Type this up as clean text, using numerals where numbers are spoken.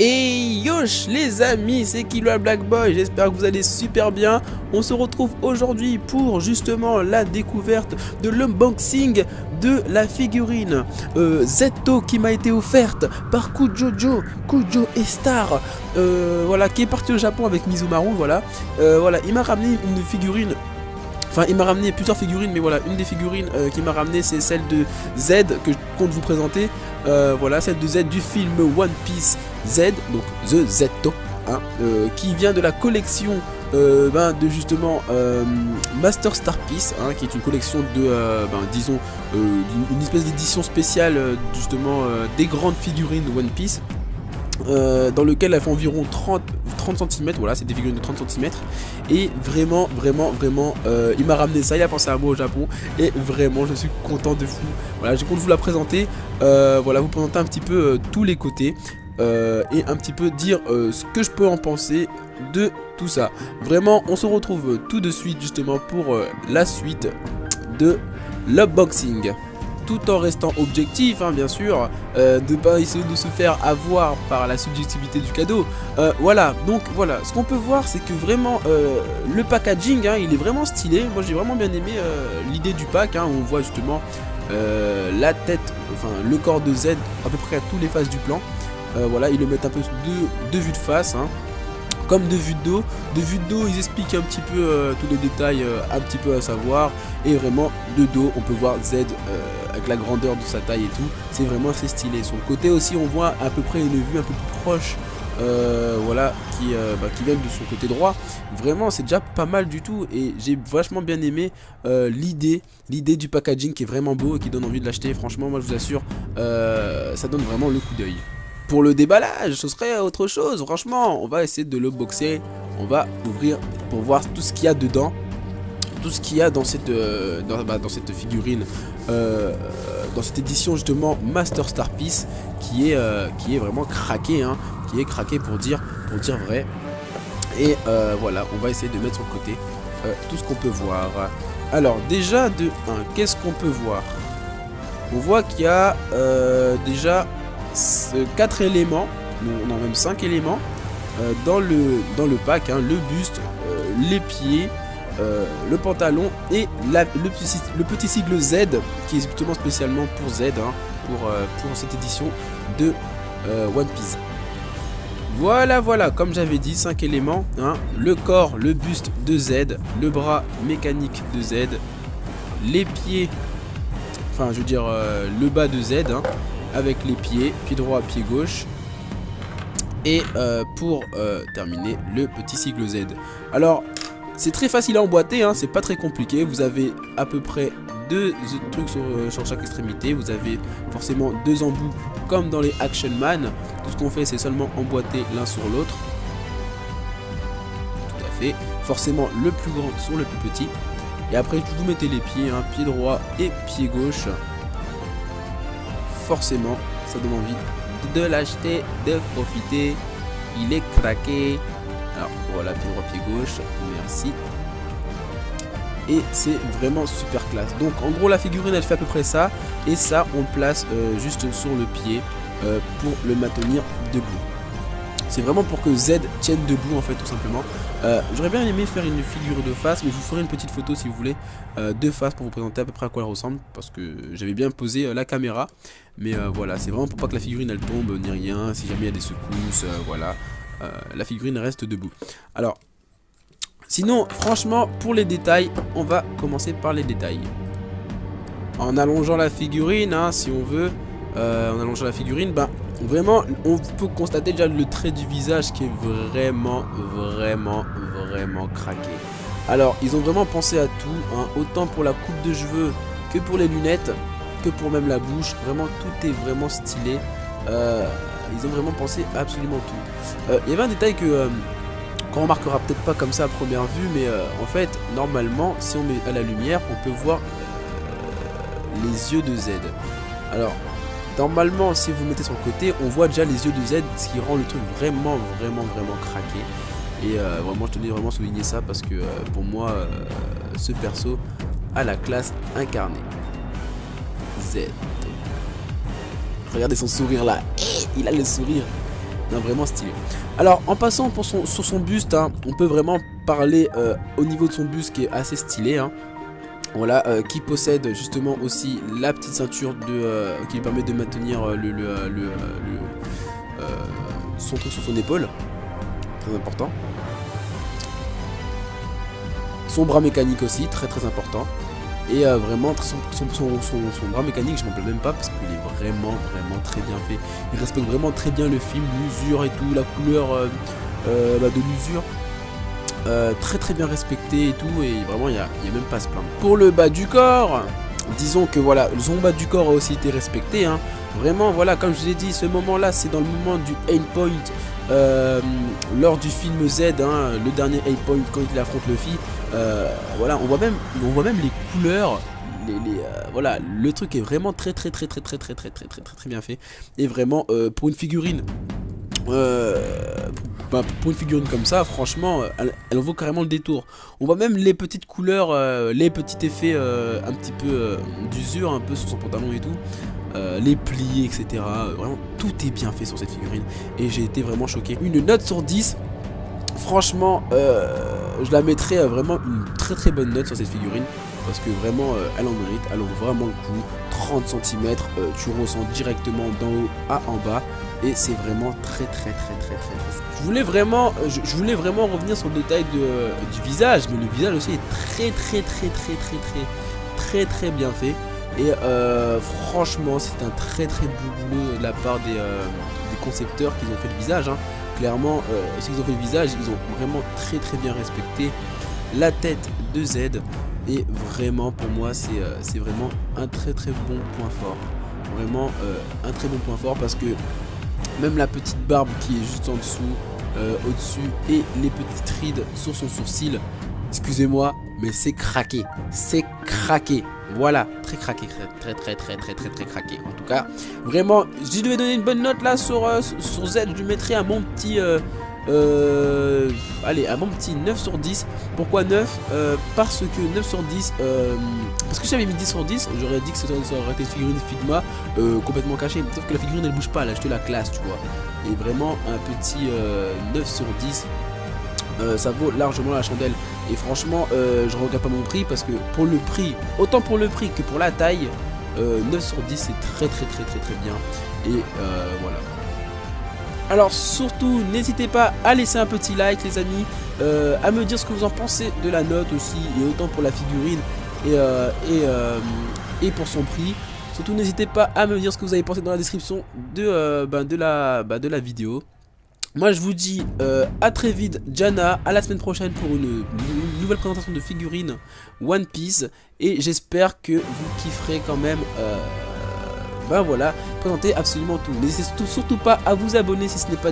Et yosh les amis, c'est Killua Black Boy, j'espère que vous allez super bien. On se retrouve aujourd'hui pour justement la découverte de l'unboxing de la figurine Zetto qui m'a été offerte par Kujo et Star, voilà, qui est parti au Japon avec Mizumaru, voilà. Voilà, il m'a ramené une figurine. Enfin, il m'a ramené plusieurs figurines, mais voilà, une des figurines qu'il m'a ramené, c'est celle de Z que je compte vous présenter. Voilà, celle de Z du film One Piece Z, donc The Zetto, hein, qui vient de la collection de justement Master Star Piece, hein, qui est une collection de, disons, une espèce d'édition spéciale justement des grandes figurines de One Piece. Dans lequel elle fait environ 30 cm, voilà, c'est des figurines de 30 cm. Et vraiment, il m'a ramené ça, il a pensé à moi au Japon. Et vraiment, je suis content de fou. Voilà, j'ai compte vous la présenter, voilà, vous présenter un petit peu tous les côtés. Et un petit peu dire ce que je peux en penser de tout ça. Vraiment, on se retrouve tout de suite justement pour la suite de l'unboxing. Tout en restant objectif, hein, bien sûr, de pas essayer de se faire avoir par la subjectivité du cadeau. Voilà, donc voilà, ce qu'on peut voir, c'est que vraiment le packaging, hein, il est vraiment stylé. Moi, j'ai vraiment bien aimé l'idée du pack, hein, où on voit justement la tête, enfin le corps de Z à peu près à toutes les faces du plan. Voilà, ils le mettent un peu de vue de face, hein. Comme de vue de dos. De vue de dos, ils expliquent un petit peu tous les détails un petit peu à savoir. Et vraiment, de dos, on peut voir Z avec la grandeur de sa taille et tout. C'est vraiment assez stylé. Sur le côté aussi, on voit à peu près une vue un peu plus proche. Voilà, qui vient de son côté droit. Vraiment, c'est déjà pas mal du tout. Et j'ai vachement bien aimé l'idée du packaging qui est vraiment beau et qui donne envie de l'acheter. Franchement, moi je vous assure, ça donne vraiment le coup d'œil. Pour le déballage, ce serait autre chose. Franchement, on va essayer de le boxer. On va ouvrir pour voir tout ce qu'il y a dedans. Tout ce qu'il y a dans cette, dans cette figurine. Dans cette édition justement Master Star Piece. Qui est vraiment craqué, hein. Qui est craqué pour dire vrai. Et voilà, on va essayer de mettre sur le côté tout ce qu'on peut voir. Alors déjà de 1, qu'est-ce qu'on peut voir? On voit qu'il y a déjà 4 éléments, on a même 5 éléments dans le pack, hein, le buste, les pieds, le pantalon et le petit sigle Z qui est justement spécialement pour Z, hein, pour cette édition de One Piece. Voilà, comme j'avais dit, 5 éléments, hein, le corps, le buste de Z, le bras mécanique de Z, les pieds, enfin je veux dire le bas de Z, hein, avec les pieds droit, pied gauche. Et pour terminer, le petit sigle Z. Alors, c'est très facile à emboîter, hein, c'est pas très compliqué. Vous avez à peu près 2 trucs sur chaque extrémité. Vous avez forcément 2 embouts comme dans les Action Man. Tout ce qu'on fait, c'est seulement emboîter l'un sur l'autre. Tout à fait. Forcément, le plus grand sur le plus petit. Et après, vous mettez les pieds, hein, pied droit et pied gauche. Forcément, ça donne envie de l'acheter, de profiter. Il est craqué. Alors voilà, pied droit, pied gauche, merci. Et c'est vraiment super classe. Donc en gros, la figurine elle fait à peu près ça. Et ça, on le place juste sur le pied pour le maintenir debout. C'est vraiment pour que Z tienne debout en fait, tout simplement. J'aurais bien aimé faire une figure de face, mais je vous ferai une petite photo si vous voulez de face pour vous présenter à peu près à quoi elle ressemble, parce que j'avais bien posé la caméra. Mais voilà, c'est vraiment pour pas que la figurine elle tombe ni rien, si jamais il y a des secousses, voilà. La figurine reste debout. Alors, sinon, franchement, pour les détails, on va commencer par les détails. En allongeant la figurine, hein, si on veut, en allongeant la figurine, vraiment, on peut constater déjà le trait du visage qui est vraiment craqué. Alors, ils ont vraiment pensé à tout, hein, autant pour la coupe de cheveux que pour les lunettes, que pour même la bouche. Vraiment, tout est vraiment stylé. Ils ont vraiment pensé à absolument tout. Il y avait un détail que qu'on remarquera peut-être pas comme ça à première vue, mais en fait, normalement, si on met à la lumière, on peut voir les yeux de Z. Alors, normalement, si vous mettez sur le côté, on voit déjà les yeux de Z, ce qui rend le truc vraiment craqué. Et vraiment, je tenais vraiment à souligner ça parce que pour moi, ce perso a la classe incarnée. Z. Regardez son sourire là, il a le sourire Non, vraiment stylé. Alors en passant sur son buste, hein, on peut vraiment parler au niveau de son buste qui est assez stylé, hein. Voilà, qui possède justement aussi la petite ceinture qui lui permet de maintenir son truc sur son épaule. Très important. Son bras mécanique aussi, très important. Et vraiment, son bras mécanique, je m'en plains même pas parce qu'il est vraiment très bien fait. Il respecte vraiment très bien le film, l'usure et tout, la couleur de l'usure. Très bien respecté et tout, et vraiment il y a même pas à se plaindre. Pour le bas du corps, disons que voilà, son bas du corps a aussi été respecté, hein. Vraiment voilà, comme je vous ai dit, ce moment là c'est dans le moment du endpoint lors du film Z, hein, le dernier endpoint quand il affronte Luffy. Voilà, on voit même les couleurs. Voilà, le truc est vraiment très bien fait, et vraiment pour une figurine pour une figurine comme ça, franchement, elle vaut carrément le détour. On voit même les petites couleurs, les petits effets un petit peu d'usure, un peu sur son pantalon et tout, les plis, etc. Vraiment, tout est bien fait sur cette figurine, et j'ai été vraiment choqué. Une note sur 10, franchement, je la mettrais vraiment une très bonne note sur cette figurine, parce que vraiment, elle en mérite, elle en vaut vraiment le coup. 30 cm, tu ressens directement d'en haut à en bas. Et c'est vraiment très. Je voulais vraiment revenir sur le détail du visage, mais le visage aussi est très bien fait. Et franchement, c'est un très beau boulot de la part des concepteurs qui ont fait le visage, hein. Clairement, ceux qui ont fait le visage, ils ont vraiment très bien respecté la tête de Z. Et vraiment, pour moi, c'est vraiment un très bon point fort. Vraiment un très bon point fort, parce que même la petite barbe qui est juste en dessous, au-dessus, et les petites rides sur son sourcil, excusez-moi, mais c'est craqué. C'est craqué. Voilà, très craqué, très craqué. En tout cas, vraiment, je devais donner une bonne note là sur Z, je lui mettrais un bon petit... allez, un bon petit 9 sur 10. Pourquoi 9? Parce que 9 sur 10, parce que j'avais mis 10 sur 10, j'aurais dit que ça aurait été une figurine Figma complètement cachée. Sauf que la figurine elle bouge pas, là, je te la classe, tu vois. Et vraiment, un petit 9 sur 10, ça vaut largement la chandelle. Et franchement, je regrette pas mon prix, parce que pour le prix, autant pour le prix que pour la taille, 9 sur 10 c'est très bien. Et voilà. Alors surtout, n'hésitez pas à laisser un petit like, les amis, à me dire ce que vous en pensez de la note aussi, et autant pour la figurine et pour son prix. Surtout, n'hésitez pas à me dire ce que vous avez pensé dans la description de la vidéo. Moi je vous dis à très vite, Jana, à la semaine prochaine pour une nouvelle présentation de figurines One Piece, et j'espère que vous kifferez quand même. Ben voilà, présenter absolument tout. N'hésitez surtout pas à vous abonner si ce n'est pas